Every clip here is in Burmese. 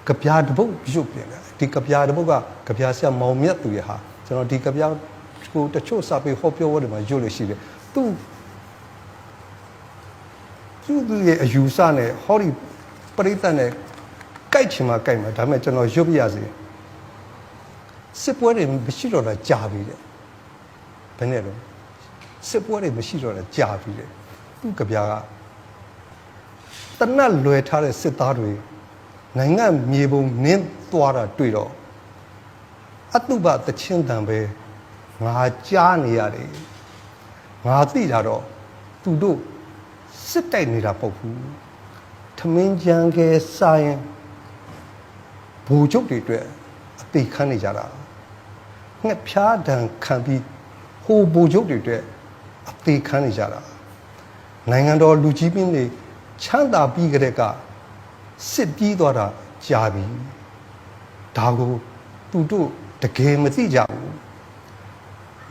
ကဗျာတပုတ်ရုပ်ပြင်တယ်ဒီကဗျာတပုတ်ကကဗျာဆရာမောင်မြတ်သူရဲ့ဟာကျွန်တော်ဒီကဗျာကိုတချို့စာပေဟောပြောဝတ်တွေမှာရုပ်လို့ရှိတယ်သူရဲ့အယူဆနဲ့ဟောဒီပရိသတ်နဲ့ကြိုက်ချင်မှကြိုက်မှာဒါပေမဲ့ကျွန်တော်ရုပ်ပြရစီစစ်ပွဲတွေမရှိတော့တာကြာပြီတဲ့ဘယ်နဲ့တော့စစ်ပွဲတွေမရှိတော့တာကြာပြီတဲ့သူကဗျာကတနတ်လွယ်ထားတဲ့စစ်သားတွေနိုင်ငံမြေပုံနင်းသွားတာတွေ့တော့အတုပတချင်းတံပဲငါကြားနေရတယ်ငါသိတာတော့သူတို့စစ်တိုက်နေတာပေါ့ဘူးထမင်းကြံခဲစားရင်ဘူချုပ်တွေအတွက်အသေးခန်းနေကြတာငှက်ဖြားတံခံပြီးဟိုဘူချုပ်တွေအတွက်အသေးခန်းနေကြတာနိုင်ငံတော်လူကြီးပင်းတွေချမ်းသာပြီးကြတဲ့ကစစ်ပြီးသွားတာကြာပြီဒါကိုသူတို့တကယ်မသိကြဘူး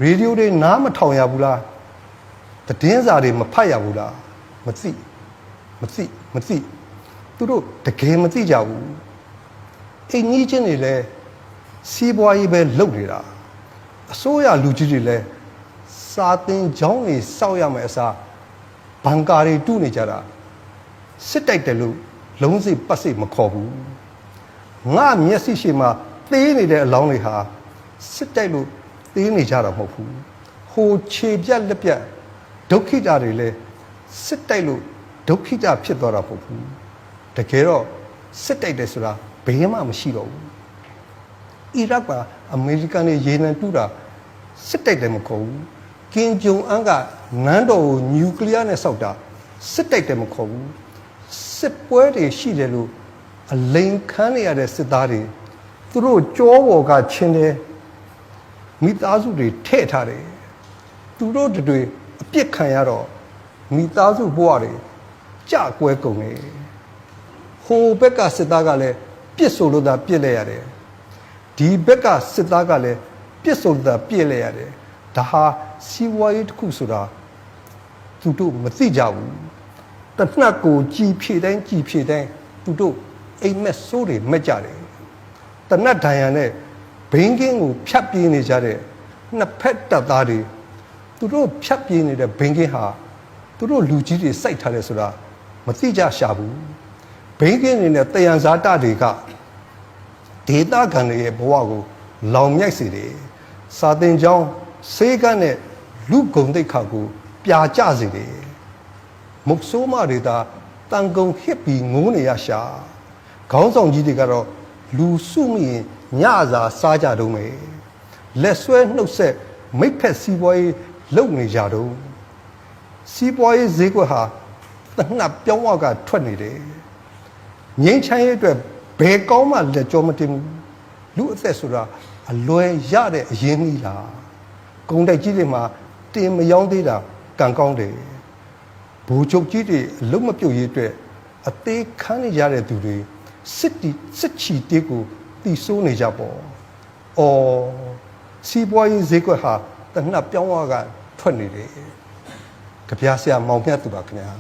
ရေဒီယိုတွေနားမထောင်ရဘူးလားသတင်းစာတွေမဖတ်ရဘူးလားမသိသူတို့တကယ်မသိကြဘူးအိမ်ကြီးချင်းတွေလည်းစီးပွားရေးပဲလုပ်နေတာအစိုးရလူကြီးတွေလည်းစာသင်ကျောင်းတွေစောက်ရမယ်အစားဘန်ကာတွေတူးနေကြတာစစ်တိုက်တယ်လို့လုံးစိပတ်စိမခေါ်ဘူးငါမျက်စိရှိမှသေးနေတဲ့အလောင်းတွေဟာစစ်တိုက်လို့သေးနေကြတာမဟုတ်ဘူးဟိုခြေပြက်လက်ပြက်ဒုက္ခိတတွေလည်းစစ်တိုက်လို့ဒုက္ခိတဖြစ်သွားတာမဟုတ်ဘူးတကယ်တော့စစ်တိုက်တယ်ဆိုတာဘယ်မှမရှိတော့ဘူးအီရတ်ကအမေရိကန်တွေရေနံတူးတာစစ်တိုက်တယ်မခေါ်ဘူးကင်ဂျုံအန်ကနန်းတော်ကိုနျူကလ িয়ার နဲ့စောက်တာစစ်တိုက်တယ်မခေါ်ဘူးစစ်ပွဲတွေရှိတယ်လို့အလိန်ခမ်းနေရတဲ့စစ်သားတွေသူတို့ကြောပေါ်ကချင်းတယ်မိသားစုတွေထဲ့ထားတယ်သူတို့တွေအပြစ်ခံရတော့မိသားစုဘဝတွေကြကွဲကုန်တယ်ဟိုဘက်ကစစ်သားကလည်းပြစ်ဆိုလို့သာပြစ်လိုက်ရတယ်ဒီဘက်ကစစ်သားကလည်းပြစ်ဆိုလို့သာပြစ်လိုက်ရတယ်ဒါဟာစီဝါရေးတစ်ခုဆိုတာသူတို့မသိကြဘူးတနတ်ကိုကြည်ဖြည့်တိုင်းသူတို့အိမ်မက်ဆိုးတွေမက်ကြတယ်တနတ်ဒဏ်ရာနဲ့ဘိန်းကင်းကိုဖြတ်ပြေးနေကြတဲ့နှစ်ဖက်တပ်သားတွေသူတို့ဖြတ်ပြေးနေတဲ့ဘိန်းကင်းဟာသူတို့လူကြီးတွေစိုက်ထားတယ်ဆိုတာမသိကြရှာဘူးဘိန်းကင်းတွေနဲ့တယံဇာတတွေကဒေသခံတွေရဲ့ဘဝကိုလောင်မြိုက်စေတယ်စာသင်ကျောင်းဆေးကန်းနဲ့လူဂုံတိတ်ခါကိုပြာကျစေတယ်မုတ်ဆိုးမတွေသာတန်ကုံဟစ်ပြီးငိုးနေရရှာခေါင်းဆောင်ကြီးတွေကတော့လူစုမိရင်ညစာစားကြတော့မယ်လက်ဆွဲနှုတ်ဆက်မိတ်ဖက်စီးပွားရေးလုပ်နေကြတော့စီးပွားရေးဈေးကွက်ဟာတနတ်ပြောင်းဝကထွက်နေတယ်ငိမ့်ချမ်းရေးအတွက်ဘယ်ကောင်းမှလက်ကြောမတင်ဘူးလူအသက်ဆိုတာအလွယ်ရတဲ့အရင်းကြီးလားဂုံတိုက်ကြီးတွေမှာတင်မယောင်းသေးတာကံကောင်းတယ်ဘူချုပ်ကြီးတွေအလုံးမပြုတ်ရေးအတွက်အသေးခန်းနေကြတဲ့သူတွေစစ်ချီတေးကိုတီဆိုးနေကြပေါ့အော်စီးပွားရေးဈေးကွက်ဟာတနတ်ပြောင်းဝကထွက်နေတယ်ကြပြဆရာမောင်မြတ်သူပါခင်ဗျာ